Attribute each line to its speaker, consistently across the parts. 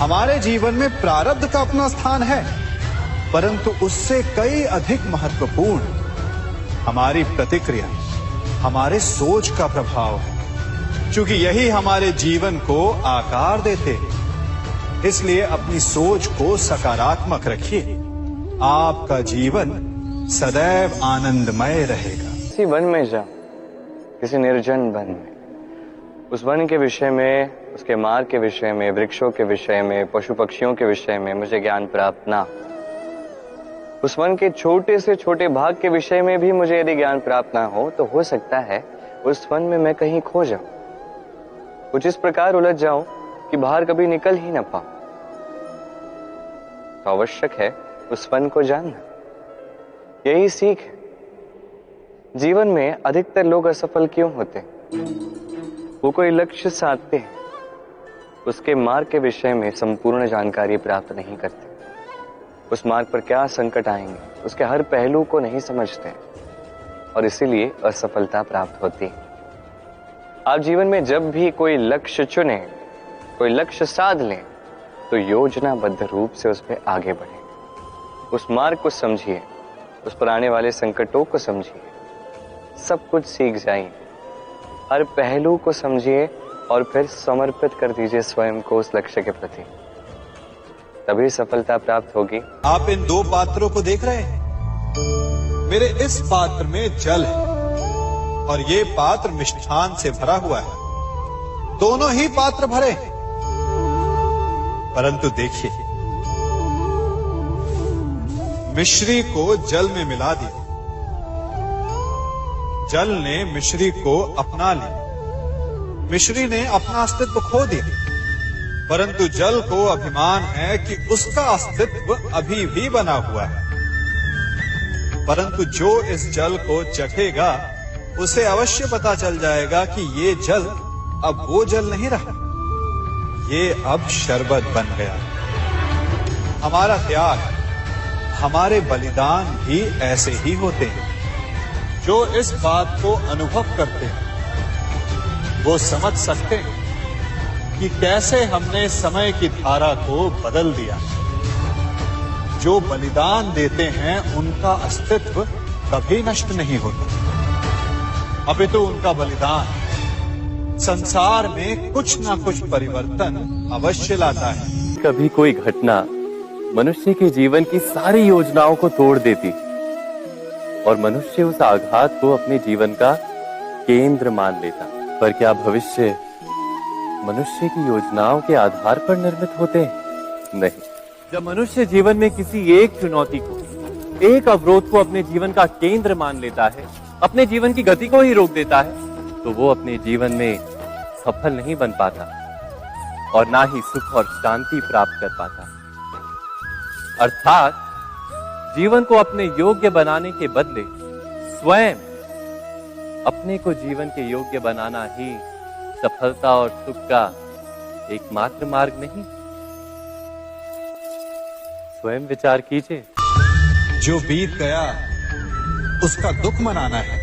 Speaker 1: हमारे जीवन में प्रारब्ध का अपना स्थान है, परंतु उससे कई अधिक महत्वपूर्ण हमारी प्रतिक्रिया, हमारे सोच का प्रभाव है, क्योंकि यही हमारे जीवन को आकार देते हैं। इसलिए अपनी सोच को सकारात्मक रखिए, आपका जीवन सदैव आनंदमय रहेगा।
Speaker 2: किसी वन में जा, किसी निर्जन वन में, उस वन के विषय में, उसके मार्ग के विषय में, वृक्षों के विषय में, पशु पक्षियों के विषय में मुझे ज्ञान प्राप्त ना, उस वन के छोटे से छोटे भाग के विषय में भी मुझे यदि ज्ञान प्राप्त ना हो, तो हो सकता है उस वन में मैं कहीं खो जाऊं, कुछ इस प्रकार उलझ जाऊं कि बाहर कभी निकल ही ना पाऊं। तो आवश्यक है उस वन को जानना। यही सीख है। जीवन में अधिकतर लोग असफल क्यों होते हैं? वो कोई लक्ष्य साधते हैं, उसके मार्ग के विषय में संपूर्ण जानकारी प्राप्त नहीं करते, उस मार्ग पर क्या संकट आएंगे उसके हर पहलू को नहीं समझते, और इसीलिए असफलता प्राप्त होती है। आप जीवन में जब भी कोई लक्ष्य चुने, कोई लक्ष्य साध लें, तो योजनाबद्ध रूप से उस पर आगे बढ़ें, उस मार्ग को समझिए, उस पर आने वाले संकटों को समझिए, सब कुछ सीख जाइए, हर पहलू को समझिए और फिर समर्पित कर दीजिए स्वयं को उस लक्ष्य के प्रति, तभी सफलता प्राप्त होगी।
Speaker 1: आप इन दो पात्रों को देख रहे हैं। मेरे इस पात्र में जल है और ये पात्र मिष्ठान से भरा हुआ है। दोनों ही पात्र भरे हैं, परंतु देखिए, मिश्री को जल में मिला दिया, जल ने मिश्री को अपना लिया, मिश्री ने अपना अस्तित्व खो दिया, परंतु जल को अभिमान है कि उसका अस्तित्व अभी भी बना हुआ है। परंतु जो इस जल को चखेगा उसे अवश्य पता चल जाएगा कि ये जल अब वो जल नहीं रहा, ये अब शरबत बन गया। हमारा त्याग, हमारे बलिदान भी ऐसे ही होते हैं। जो इस बात को अनुभव करते हैं वो समझ सकते हैं कि कैसे हमने समय की धारा को बदल दिया। जो बलिदान देते हैं उनका अस्तित्व कभी नष्ट नहीं होता, अपितु उनका बलिदान संसार में कुछ ना कुछ परिवर्तन अवश्य लाता है।
Speaker 3: कभी कोई घटना मनुष्य के जीवन की सारी योजनाओं को तोड़ देती और मनुष्य उस आघात को अपने जीवन का केंद्र मान लेता। पर क्या भविष्य मनुष्य की योजनाओं के आधार पर निर्मित होते हैं? नहीं। जब मनुष्य जीवन में किसी एक चुनौती को, एक अवरोध को अपने जीवन का केंद्र मान लेता है, अपने जीवन की गति को ही रोक देता है, तो वो अपने जीवन में सफल नहीं बन पाता और ना ही सुख और शांति प्राप्त कर पाता। अर्थात जीवन को अपने योग्य बनाने के बदले स्वयं अपने को जीवन के योग्य बनाना ही सफलता और सुख का एकमात्र मार्ग नहीं। स्वयं विचार कीजिए।
Speaker 1: जो बीत गया उसका दुख मनाना है,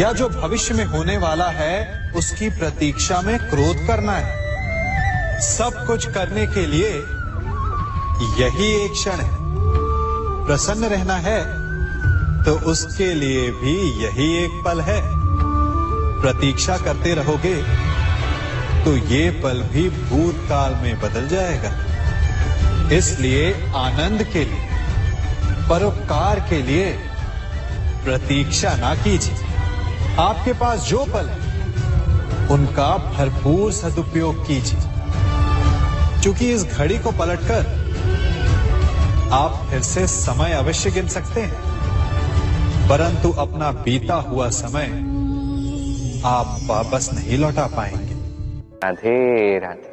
Speaker 1: या जो भविष्य में होने वाला है उसकी प्रतीक्षा में क्रोध करना है। सब कुछ करने के लिए यही एक क्षण है। प्रसन्न रहना है तो उसके लिए भी यही एक पल है। प्रतीक्षा करते रहोगे तो ये पल भी भूतकाल में बदल जाएगा। इसलिए आनंद के लिए, परोपकार के लिए प्रतीक्षा ना कीजिए। आपके पास जो पल है उनका भरपूर सदुपयोग कीजिए, क्योंकि इस घड़ी को पलटकर आप फिर से समय अवश्य गिन सकते हैं, परंतु अपना बीता हुआ समय आप वापस नहीं लौटा पाएंगे।
Speaker 2: राधे राधे।